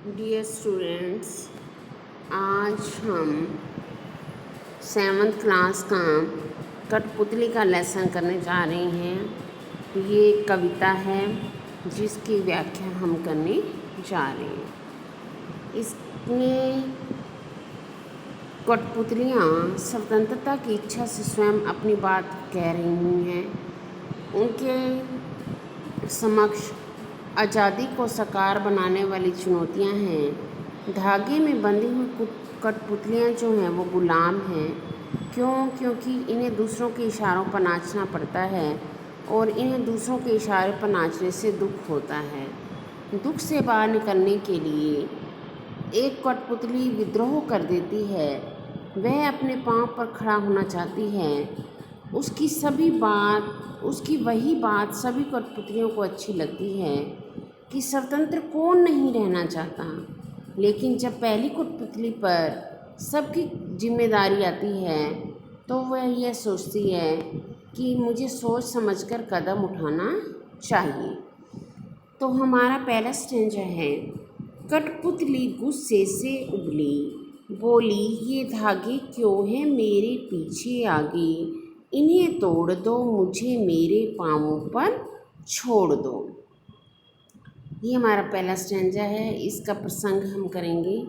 Dear students, आज हम 7th class का कठपुतली का लेसन करने जा रहे हैं। ये एक कविता है जिसकी व्याख्या हम करने जा रहे हैं। इसमें कठपुतलियाँ स्वतंत्रता की इच्छा से स्वयं अपनी बात कह रही हैं। उनके समक्ष आज़ादी को साकार बनाने वाली चुनौतियां हैं। धागे में बंधी हुई कठपुतलियाँ जो हैं वो गुलाम हैं। क्योंकि इन्हें दूसरों के इशारों पर नाचना पड़ता है और इन्हें दूसरों के इशारे पर नाचने से दुख होता है। दुख से बाहर निकलने के लिए एक कठपुतली विद्रोह कर देती है। वह अपने पांव पर खड़ा होना चाहती है। उसकी वही बात सभी कठपुतलियों को अच्छी लगती है कि स्वतंत्र कौन नहीं रहना चाहता। लेकिन जब पहली कठपुतली पर सबकी जिम्मेदारी आती है तो वह यह सोचती है कि मुझे सोच समझकर कदम उठाना चाहिए। तो हमारा पहला स्टेंजा है। कठपुतली गुस्से से उबली, बोली ये धागे क्यों हैं मेरे पीछे आगे, इन्हें तोड़ दो मुझे मेरे पाँवों पर छोड़ दो। ये हमारा पहला स्टेंजा है। इसका प्रसंग हम करेंगे।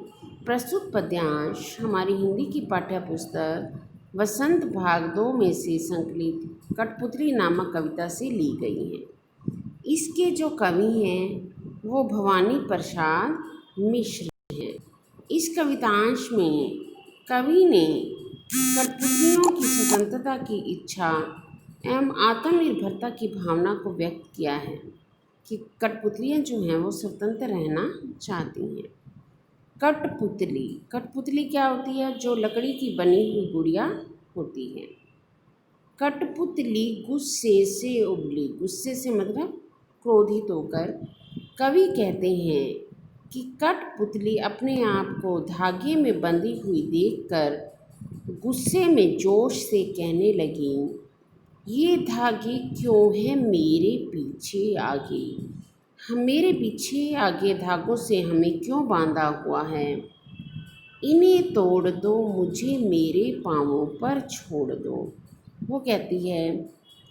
प्रस्तुत पद्यांश हमारी हिंदी की पाठ्य पुस्तक वसंत भाग 2 में से संकलित कठपुतली नामक कविता से ली गई है। इसके जो कवि हैं वो भवानी प्रसाद मिश्र हैं। इस कवितांश में कवि ने कठपुतलियों की स्वतंत्रता की इच्छा एवं आत्मनिर्भरता की भावना को व्यक्त किया है कि कठपुतलियाँ जो हैं वो स्वतंत्र रहना चाहती हैं। कठपुतली क्या होती है? जो लकड़ी की बनी हुई गुड़िया होती है। कठपुतली गुस्से से उबली, गुस्से से मतलब क्रोधित होकर। कवि कहते हैं कि कठपुतली अपने आप को धागे में बंधी हुई देखकर गुस्से में जोश से कहने लगी, ये धागे क्यों हैं मेरे पीछे आगे, मेरे पीछे आगे धागों से हमें क्यों बांधा हुआ है, इन्हें तोड़ दो मुझे मेरे पाँवों पर छोड़ दो। वो कहती है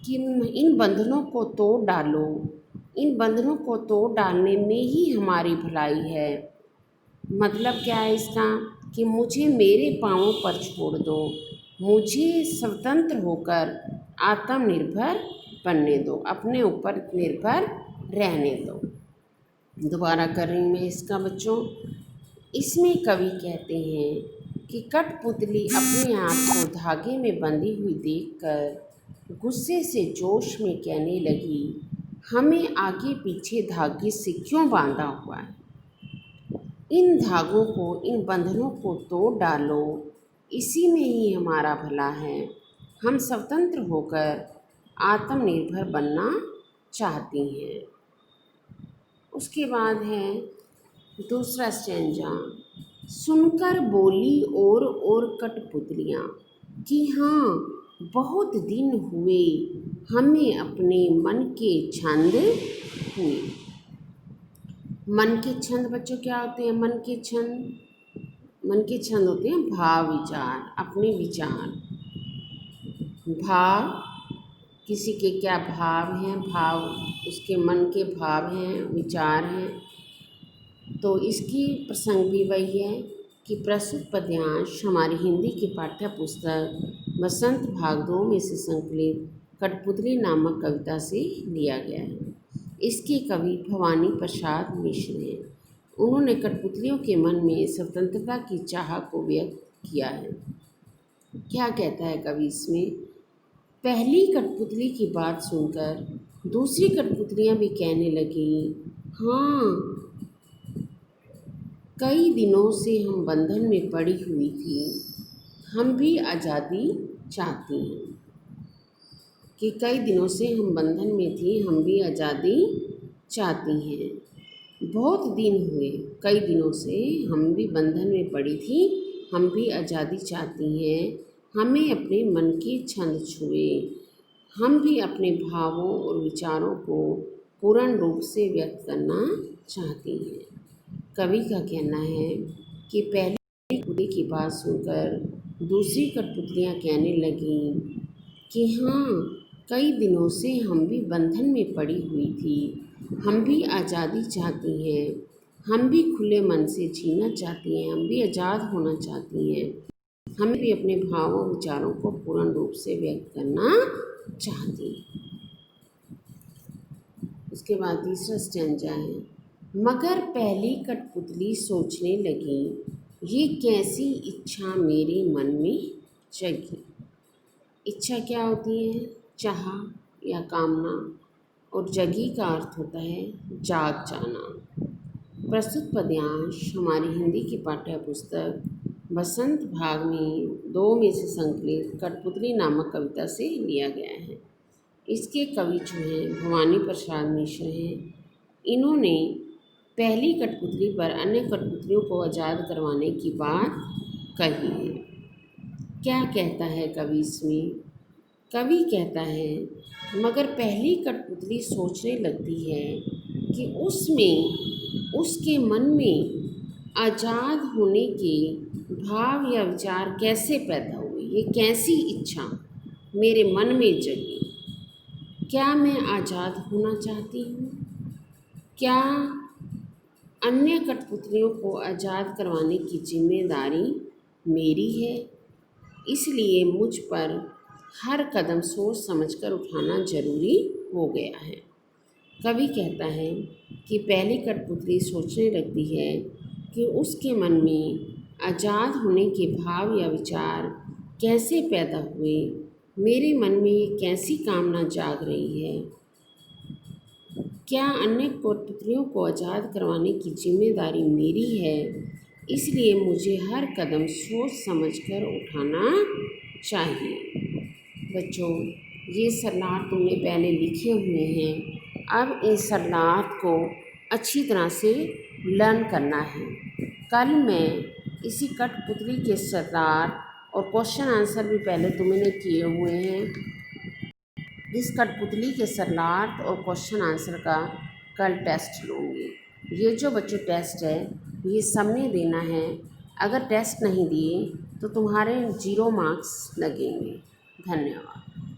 कि इन बंधनों को तोड़ डालो, इन बंधनों को तोड़ डालने में ही हमारी भलाई है। मतलब क्या है इसका? कि मुझे मेरे पाँवों पर छोड़ दो, मुझे स्वतंत्र होकर आत्मनिर्भर बनने दो, अपने ऊपर निर्भर रहने दो। दोबारा कर रही हूँ मैं इसका बच्चों। इसमें कवि कहते हैं कि कठपुतली अपने आप को धागे में बंधी हुई देखकर गुस्से से जोश में कहने लगी, हमें आगे पीछे धागे से क्यों बांधा हुआ है, इन धागों को, इन बंधनों को तोड़ डालो, इसी में ही हमारा भला है। हम स्वतंत्र होकर आत्मनिर्भर बनना चाहती हैं। उसके बाद है दूसरा स्टेंजा। सुनकर बोली और कठपुतलियाँ कि हाँ बहुत दिन हुए हमें अपने मन के छंद हुए। मन के छंद बच्चों क्या होते हैं? मन के छंद होते हैं भाव विचार, अपने विचार, भाव, किसी के क्या भाव हैं, भाव उसके मन के भाव हैं, विचार हैं। तो इसकी प्रसंग भी वही है कि प्रस्तुत पद्यांश हमारी हिंदी की पाठ्य पुस्तक वसंत भाग 2 में से संकलित कठपुतली नामक कविता से लिया गया है। इसके कवि भवानी प्रसाद मिश्र हैं। उन्होंने कठपुतलियों के मन में स्वतंत्रता की चाह को व्यक्त किया है। क्या कहता है कवि इसमें? पहली कठपुतली की बात सुनकर दूसरी कठपुतलियाँ भी कहने लगी, हाँ कई दिनों से हम बंधन में पड़ी हुई थी, हम भी आज़ादी चाहती हैं। कि कई दिनों से हम बंधन में थी, हम भी आज़ादी चाहती हैं। बहुत दिन हुए, कई दिनों से हम भी बंधन में पड़ी थी, हम भी आज़ादी चाहती हैं। हमें अपने मन के छंद छुए, हम भी अपने भावों और विचारों को पूर्ण रूप से व्यक्त करना चाहती हैं। कवि का कहना है कि पहली कठपुतली की बात सुनकर दूसरी कठपुतलियाँ कहने लगीं कि हाँ, कई दिनों से हम भी बंधन में पड़ी हुई थी, हम भी आज़ादी चाहती हैं, हम भी खुले मन से जीना चाहती हैं, हम भी आज़ाद होना चाहती हैं, हम भी अपने भावों विचारों को पूर्ण रूप से व्यक्त करना चाहती हैं। उसके बाद तीसरा स्टैंजा है, मगर पहली कठपुतली सोचने लगी, ये कैसी इच्छा मेरे मन में जगी। इच्छा क्या होती है? चाह या कामना, और जगी का अर्थ होता है जाग जाना। प्रस्तुत पद्यांश हमारी हिंदी की पाठ्य पुस्तक बसंत भाग में 2 में से संकलित कठपुतली नामक कविता से लिया गया है। इसके कवि जो हैं भवानी प्रसाद मिश्र हैं। इन्होंने पहली कठपुतली पर अन्य कठपुतलियों को आज़ाद करवाने की बात कही है। क्या कहता है कवि इसमें? कवि कहता है, मगर पहली कठपुतली सोचने लगती है कि उसमें उसके मन में आज़ाद होने के भाव या विचार कैसे पैदा हुए, ये कैसी इच्छा मेरे मन में जगी। क्या मैं आज़ाद होना चाहती हूँ? क्या अन्य कठपुतलियों को आज़ाद करवाने की जिम्मेदारी मेरी है? इसलिए मुझ पर हर कदम सोच समझकर उठाना ज़रूरी हो गया है। कवि कहता है कि पहली कठपुतली सोचने लगती है कि उसके मन में आज़ाद होने के भाव या विचार कैसे पैदा हुए, मेरे मन में ये कैसी कामना जाग रही है। क्या अन्य कठपुतलियों को आज़ाद करवाने की जिम्मेदारी मेरी है, इसलिए मुझे हर कदम सोच समझकर उठाना चाहिए। बच्चों, ये सरलार्थ तुमने पहले लिखे हुए हैं, अब इन सरलार्थ को अच्छी तरह से लर्न करना है। कल मैं इसी कठपुतली के सरलार्थ और क्वेश्चन आंसर भी पहले तुमने किए हुए हैं। इस कठपुतली के सरलार्थ और क्वेश्चन आंसर का कल टेस्ट लूँगी। ये जो बच्चों टेस्ट है ये सबने देना है। अगर टेस्ट नहीं दिए तो तुम्हारे 0 मार्क्स लगेंगे। धन्यवाद।